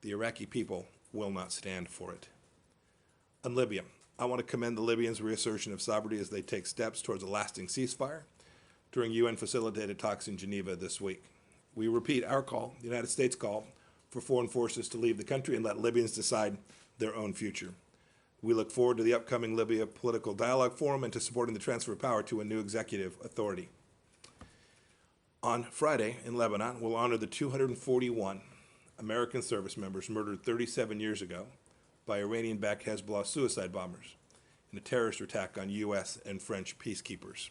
The Iraqi people will not stand for it. On Libya, I want to commend the Libyans' reassertion of sovereignty as they take steps towards a lasting ceasefire during UN-facilitated talks in Geneva this week. We repeat our call, the United States call, for foreign forces to leave the country and let Libyans decide their own future. We look forward to the upcoming Libya Political Dialogue Forum and to supporting the transfer of power to a new executive authority. On Friday in Lebanon, we'll honor the 241 American service members murdered 37 years ago by Iranian-backed Hezbollah suicide bombers in a terrorist attack on U.S. and French peacekeepers.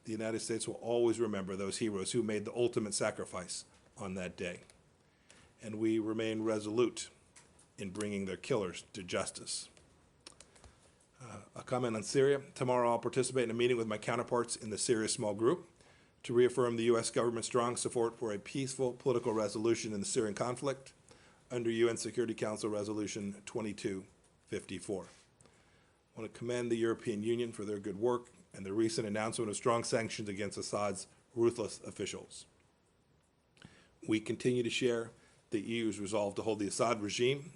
The United States will always remember those heroes who made the ultimate sacrifice on that day. And we remain resolute in bringing their killers to justice. A comment on Syria. Tomorrow I'll participate in a meeting with my counterparts in the Syria Small Group to reaffirm the U.S. government's strong support for a peaceful political resolution in the Syrian conflict under UN Security Council Resolution 2254. I want to commend the European Union for their good work and the recent announcement of strong sanctions against Assad's ruthless officials. We continue to share the EU's resolve to hold the Assad regime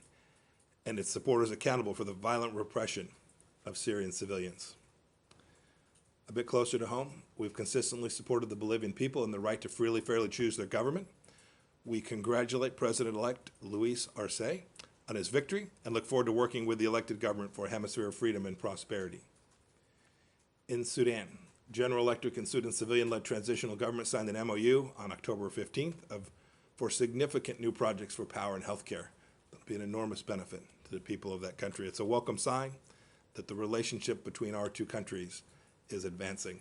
and its supporters accountable for the violent repression of Syrian civilians. A bit closer to home, we've consistently supported the Bolivian people and the right to freely, fairly choose their government. We congratulate President-elect Luis Arce on his victory and look forward to working with the elected government for a hemisphere of freedom and prosperity. In Sudan, General Electric and Sudan civilian-led transitional government signed an MOU on October 15th for significant new projects for power and healthcare. That'll be an enormous benefit to the people of that country. It's a welcome sign that the relationship between our two countries is advancing.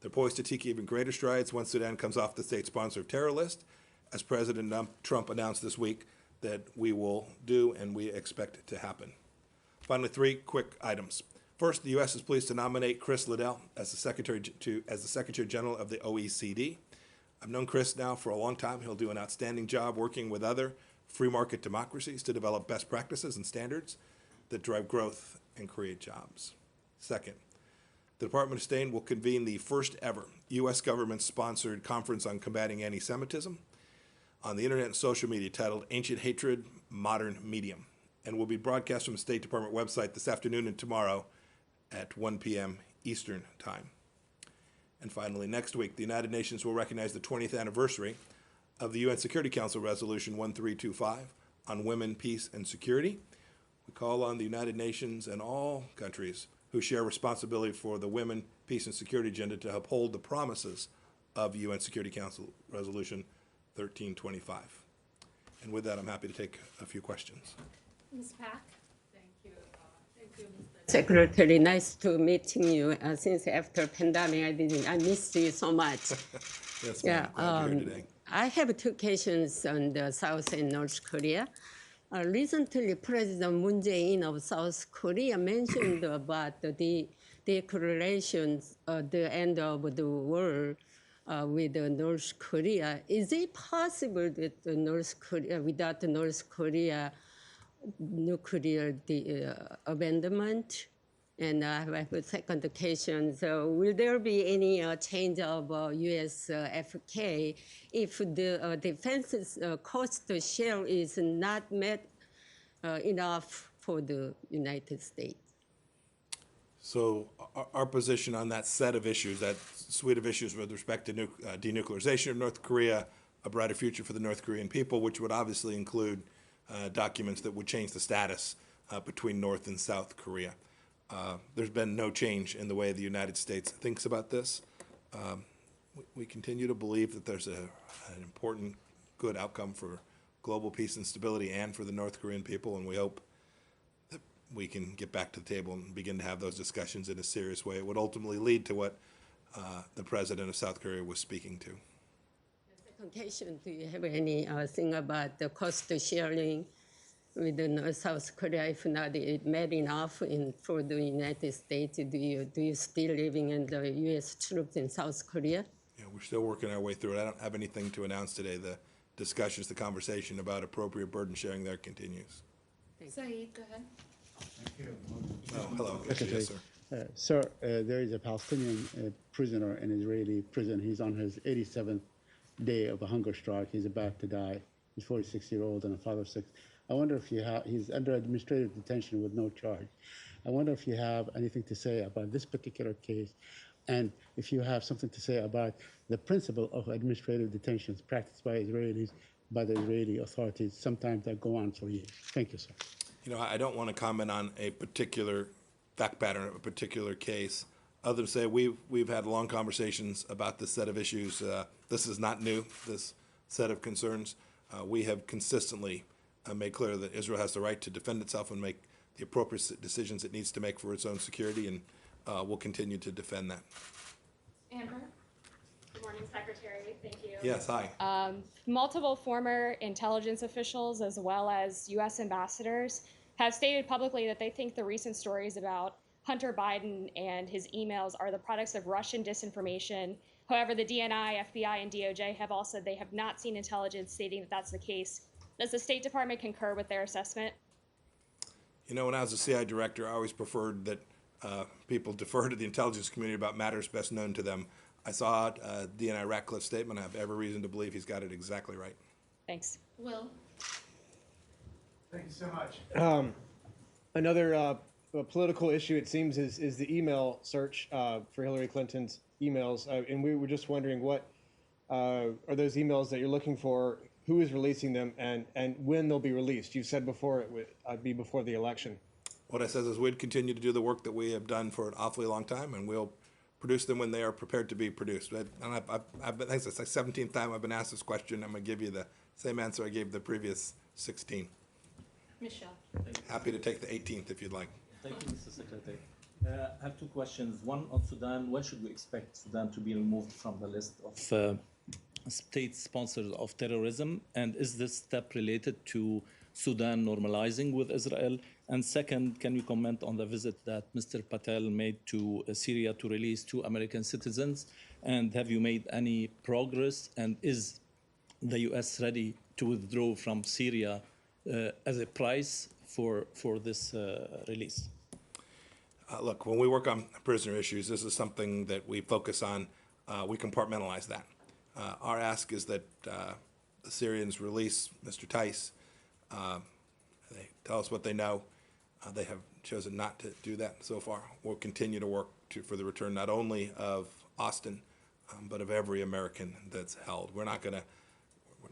They're poised to take even greater strides once Sudan comes off the state-sponsored terror list, as President Trump announced this week that we will do and we expect it to happen. Finally, three quick items. First, the U.S. is pleased to nominate Chris Liddell as the Secretary General of the OECD. I've known Chris now for a long time. He'll do an outstanding job working with other free market democracies to develop best practices and standards that drive growth and create jobs. Second, the Department of State will convene the first ever U.S. government-sponsored conference on combating anti-Semitism on the internet and social media titled Ancient Hatred, Modern Medium, and will be broadcast from the State Department website this afternoon and tomorrow at 1 p.m. Eastern Time. And finally, next week, the United Nations will recognize the 20th anniversary of the UN Security Council Resolution 1325 on women, peace, and security. We call on the United Nations and all countries who share responsibility for the women, peace, and security agenda to uphold the promises of UN Security Council Resolution 1325. And with that, I'm happy to take a few questions. Ms. Pack. Thank you, Mr. Secretary. Nice to meeting you. Since after pandemic, I missed you so much. Yes, ma'am. Glad you're here today. I have two questions on the South and North Korea. Recently, President Moon Jae-in of South Korea mentioned about the declaration the end of the war with North Korea. Is it possible that North Korea, without the North Korea nuclear abandonment? And I have a second question. So will there be any change of U.S. FK if the defense cost share is not met enough for the United States? So our position on that set of issues, that suite of issues with respect to denuclearization of North Korea, a brighter future for the North Korean people, which would obviously include documents that would change the status between North and South Korea. There's been no change in the way the United States thinks about this. We continue to believe that there's an important, good outcome for global peace and stability and for the North Korean people, and we hope that we can get back to the table and begin to have those discussions in a serious way. It would ultimately lead to what the president of South Korea was speaking to. The second question, do you have anything about the cost sharing with the South Korea? If not, it made enough for the United States. Do you still living in the U.S. troops in South Korea? Yeah, we're still working our way through it. I don't have anything to announce today. The discussions, the conversation about appropriate burden sharing there continues. Saeed, go ahead. Thank you. Oh, hello. Secretary. Yes, sir. Sir, there is a Palestinian prisoner in Israeli prison. He's on his 87th day of a hunger strike. He's about to die. He's 46-year-old and a father of 6. I wonder if he's under administrative detention with no charge. I wonder if you have anything to say about this particular case, and if you have something to say about the principle of administrative detentions practiced by Israelis, by the Israeli authorities, sometimes that go on for years. Thank you, sir. You know, I don't want to comment on a particular fact pattern of a particular case, other than say we've had long conversations about this set of issues. This is not new, this set of concerns. We have consistently made clear that Israel has the right to defend itself and make the appropriate decisions it needs to make for its own security, and we'll continue to defend that. Amber? Good morning, Secretary. Thank you. Yes, hi. Multiple former intelligence officials, as well as U.S. ambassadors, have stated publicly that they think the recent stories about Hunter Biden and his emails are the products of Russian disinformation. However, the DNI, FBI, and DOJ have all said they have not seen intelligence stating that that's the case. Does the State Department concur with their assessment? You know, when I was a CI director, I always preferred that people defer to the intelligence community about matters best known to them. I saw DNI Ratcliffe's statement. I have every reason to believe he's got it exactly right. Thanks. Will? Thank you so much. Another political issue, it seems, is the email search for Hillary Clinton's emails. And we were just wondering, what are those emails that you're looking for, who is releasing them, and when they'll be released? You said before it would be before the election. What I said is we'd continue to do the work that we have done for an awfully long time, and we'll produce them when they are prepared to be produced. And I think it's the 17th time I've been asked this question. I'm going to give you the same answer I gave the previous 16. Michelle? Happy to take the 18th if you'd like. Thank you, Mr. Secretary. I have two questions. One on Sudan. When should we expect Sudan to be removed from the list of state sponsors of terrorism? And is this step related to Sudan normalizing with Israel? And second, can you comment on the visit that Mr. Patel made to Syria to release 2 American citizens? And have you made any progress? And is the U.S. ready to withdraw from Syria as a price for this release? Look, when we work on prisoner issues, this is something that we focus on. We compartmentalize that. Our ask is that the Syrians release Mr. Tice. They tell us what they know. They have chosen not to do that so far. We'll continue to work for the return not only of Austin, but of every American that's held. We're not going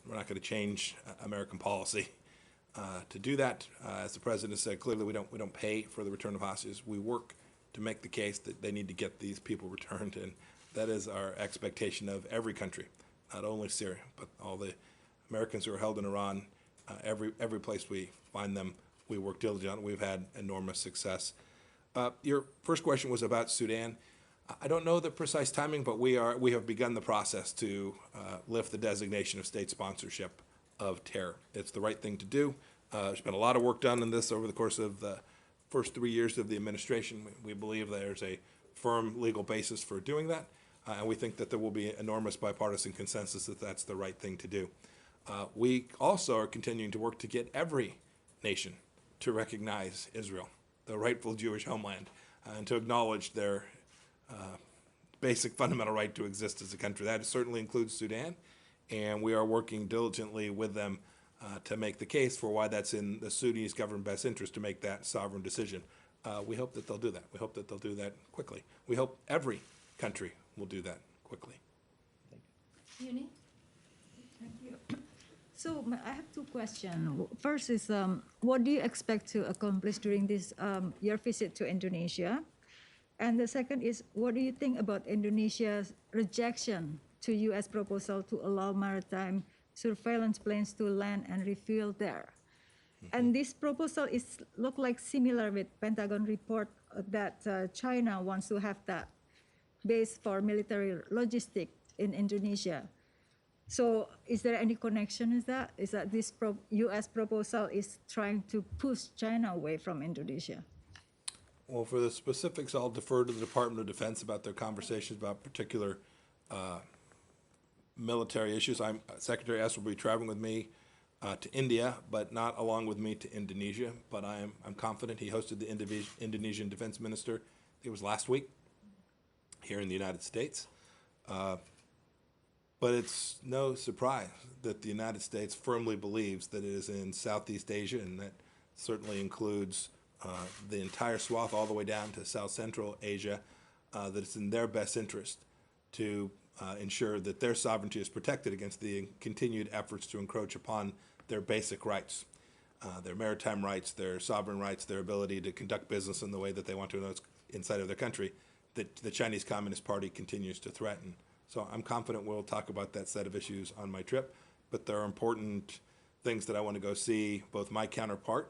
to change American policy to do that. As the president said, clearly we don't pay for the return of hostages. We work to make the case that they need to get these people returned, and that is our expectation of every country, not only Syria, but all the Americans who are held in Iran. Every place we find them, we work diligently. We've had enormous success. Your first question was about Sudan. I don't know the precise timing, but we have begun the process to lift the designation of state sponsorship of terror. It's the right thing to do. There's been a lot of work done in this over the course of the first 3 years of the administration. We believe there's a firm legal basis for doing that, and we think that there will be enormous bipartisan consensus that that's the right thing to do. We also are continuing to work to get every nation to recognize Israel, the rightful Jewish homeland, and to acknowledge their basic fundamental right to exist as a country. That certainly includes Sudan, and we are working diligently with them to make the case for why that's in the Sudanese government best interest to make that sovereign decision. We hope that they'll do that. We hope that they'll do that quickly. We hope every country will do that quickly. Uni? Thank you. So I have 2 questions. First is, what do you expect to accomplish during this your visit to Indonesia? And the second is, what do you think about Indonesia's rejection to U.S. proposal to allow maritime surveillance planes to land and refuel there? And this proposal look like similar with Pentagon report that China wants to have that base for military logistics in Indonesia. So is there any connection with that? Is that this U.S. proposal is trying to push China away from Indonesia? Well, for the specifics, I'll defer to the Department of Defense about their conversations about particular military issues. Secretary S will be traveling with me to India, but not along with me to Indonesia. But I'm confident. He hosted the Indonesian defense minister, I think it was last week, here in the United States. But it's no surprise that the United States firmly believes that it is in Southeast Asia, and that certainly includes the entire swath all the way down to South Central Asia, that it's in their best interest to ensure that their sovereignty is protected against the continued efforts to encroach upon their basic rights, their maritime rights, their sovereign rights, their ability to conduct business in the way that they want to inside of their country, that the Chinese Communist Party continues to threaten. So I'm confident we'll talk about that set of issues on my trip, but there are important things that I want to go see both my counterpart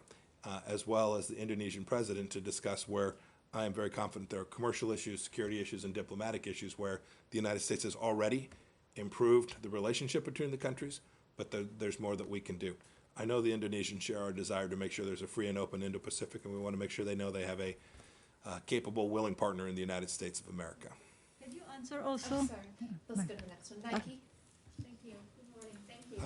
as well as the Indonesian president to discuss, where I am very confident there are commercial issues, security issues, and diplomatic issues where the United States has already improved the relationship between the countries, but there's more that we can do. I know the Indonesians share our desire to make sure there's a free and open Indo-Pacific, and we want to make sure they know they have a capable, willing partner in the United States of America. Can you answer also? Oh, sorry. Let's go to the next one. Nike? Thank you. Good morning. Thank you.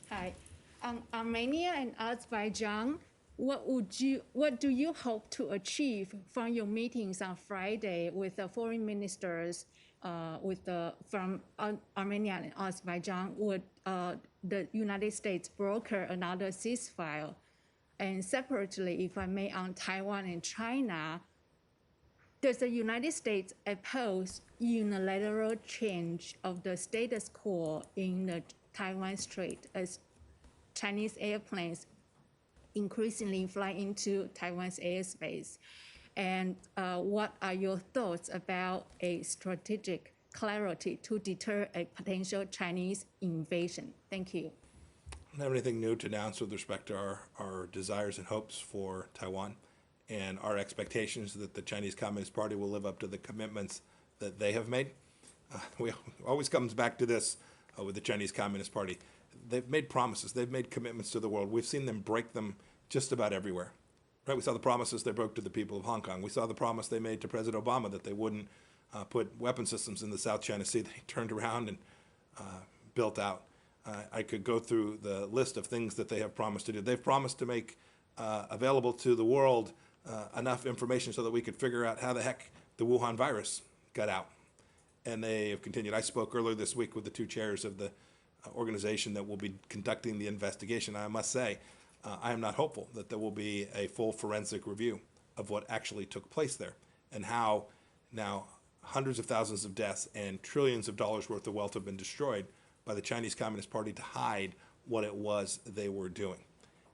Hi. Hi. Armenia and Azerbaijan, what do you hope to achieve from your meetings on Friday with the foreign ministers from Armenia and Azerbaijan? Would the United States broker another ceasefire? And separately, if I may, on Taiwan and China, does the United States oppose unilateral change of the status quo in the Taiwan Strait as Chinese airplanes increasingly fly into Taiwan's airspace? And what are your thoughts about a strategic clarity to deter a potential Chinese invasion? Thank you. I don't have anything new to announce with respect to our desires and hopes for Taiwan, and our expectations that the Chinese Communist Party will live up to the commitments that they have made. We always comes back to this with the Chinese Communist Party. They've made promises. They've made commitments to the world. We've seen them break them just about everywhere. Right? We saw the promises they broke to the people of Hong Kong. We saw the promise they made to President Obama that they wouldn't put weapon systems in the South China Sea. They turned around and built out. I could go through the list of things that they have promised to do. They've promised to make available to the world enough information so that we could figure out how the heck the Wuhan virus got out. And they have continued. I spoke earlier this week with the two chairs of the organization that will be conducting the investigation. I must say, I am not hopeful that there will be a full forensic review of what actually took place there and how now hundreds of thousands of deaths and trillions of dollars worth of wealth have been destroyed by the Chinese Communist Party to hide what it was they were doing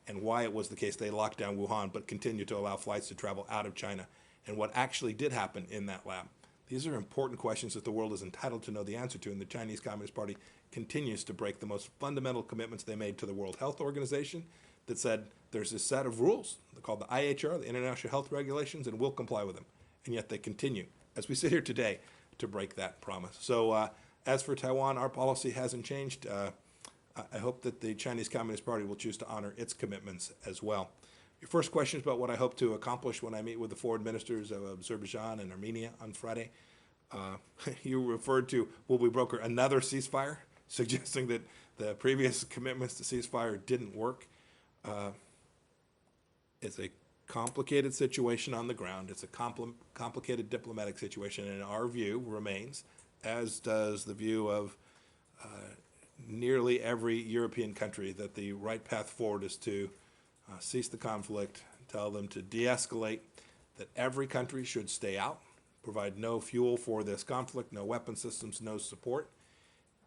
and why it was the case they locked down Wuhan but continued to allow flights to travel out of China and what actually did happen in that lab. These are important questions that the world is entitled to know the answer to, and the Chinese Communist Party continues to break the most fundamental commitments they made to the World Health Organization that said there's this set of rules called the IHR, the International Health Regulations, and we'll comply with them. And yet they continue, as we sit here today, to break that promise. So as for Taiwan, our policy hasn't changed. I hope that the Chinese Communist Party will choose to honor its commitments as well. Your first question is about what I hope to accomplish when I meet with the foreign ministers of Azerbaijan and Armenia on Friday. You referred to, will we broker another ceasefire, suggesting that the previous commitments to ceasefire didn't work. It's a complicated situation on the ground. It's a complicated diplomatic situation, and our view remains, as does the view of nearly every European country, that the right path forward is to cease the conflict, tell them to de-escalate, that every country should stay out, provide no fuel for this conflict, no weapon systems, no support.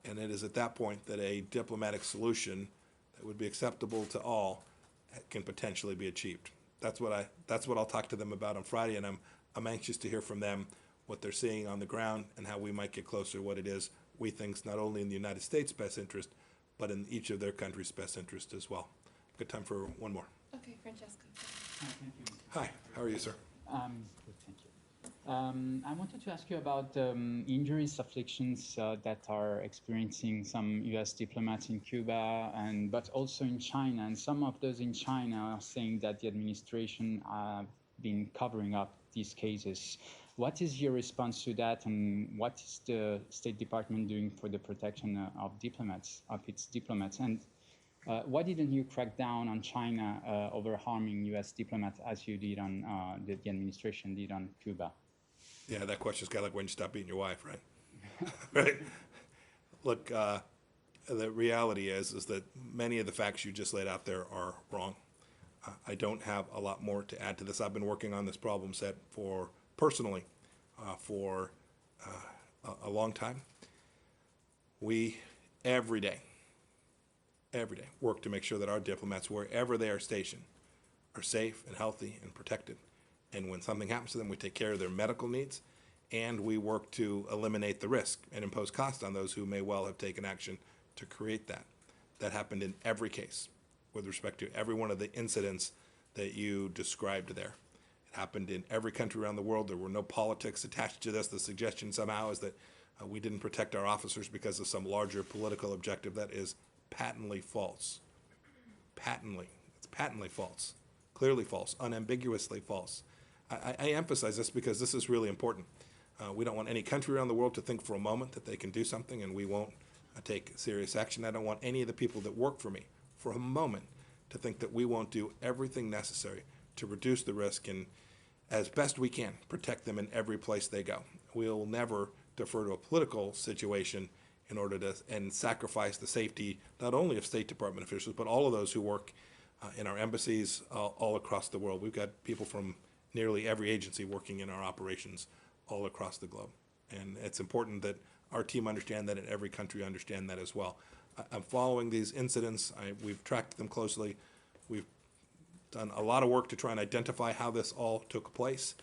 And it is at that point that a diplomatic solution that would be acceptable to all can potentially be achieved. That's what I'll talk to them about on Friday, and I'm anxious to hear from them what they're seeing on the ground and how we might get closer to what it is we think is not only in the United States' best interest, but in each of their countries' best interest as well. Good time for one more. Okay, Francesca. Hi, thank you. Hi, how are you, sir? Good, thank you. I wanted to ask you about injuries, afflictions that are experiencing some U.S. diplomats in Cuba, but also in China. And some of those in China are saying that the administration have been covering up these cases. What is your response to that, and what is the State Department doing for the protection of its diplomats? And why didn't you crack down on China over harming U.S. diplomats as you did on the administration did on Cuba? Yeah, that question's kind of like when you stop beating your wife, right? Right. Look, the reality is that many of the facts you just laid out there are wrong. I don't have a lot more to add to this. I've been working on this problem set personally for a long time. We, every day, work to make sure that our diplomats, wherever they are stationed, are safe and healthy and protected. And when something happens to them, we take care of their medical needs, and we work to eliminate the risk and impose cost on those who may well have taken action to create that. That happened in every case with respect to every one of the incidents that you described there. It happened in every country around the world. There were no politics attached to this. The suggestion somehow is that we didn't protect our officers because of some larger political objective. That is patently false. Patently. It's patently false. Clearly false. Unambiguously false. I emphasize this because this is really important. We don't want any country around the world to think for a moment that they can do something and we won't take serious action. I don't want any of the people that work for me for a moment to think that we won't do everything necessary to reduce the risk and, as best we can, protect them in every place they go. We'll never defer to a political situation in order to and sacrifice the safety not only of State Department officials but all of those who work in our embassies all across the world. We've got people from nearly every agency working in our operations all across the globe. And it's important that our team understand that and every country understand that as well. I'm following these incidents. We've tracked them closely. We've done a lot of work to try and identify how this all took place.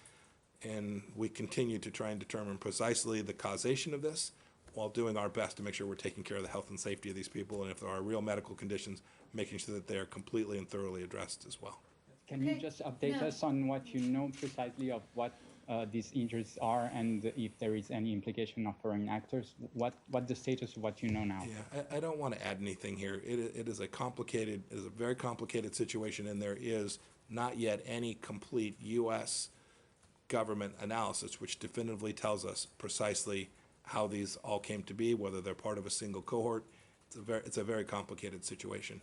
And we continue to try and determine precisely the causation of this while doing our best to make sure we're taking care of the health and safety of these people. And if there are real medical conditions, making sure that they are completely and thoroughly addressed as well. Can you just update us on what you know precisely of what these injuries are and if there is any implication of foreign actors? What the status of what you know now? Yeah, I don't want to add anything here. It is a very complicated situation, and there is not yet any complete U.S. government analysis which definitively tells us precisely how these all came to be, whether they're part of a single cohort. It's a very complicated situation.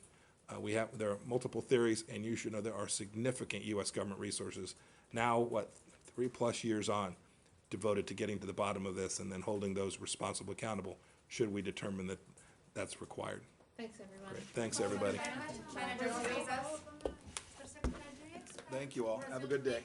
There are multiple theories, and you should know there are significant U.S. government resources now, 3+ years on, devoted to getting to the bottom of this and then holding those responsible accountable should we determine that that's required. Thanks, everyone. Great. Thanks, everybody. Thank you all. Have a good day.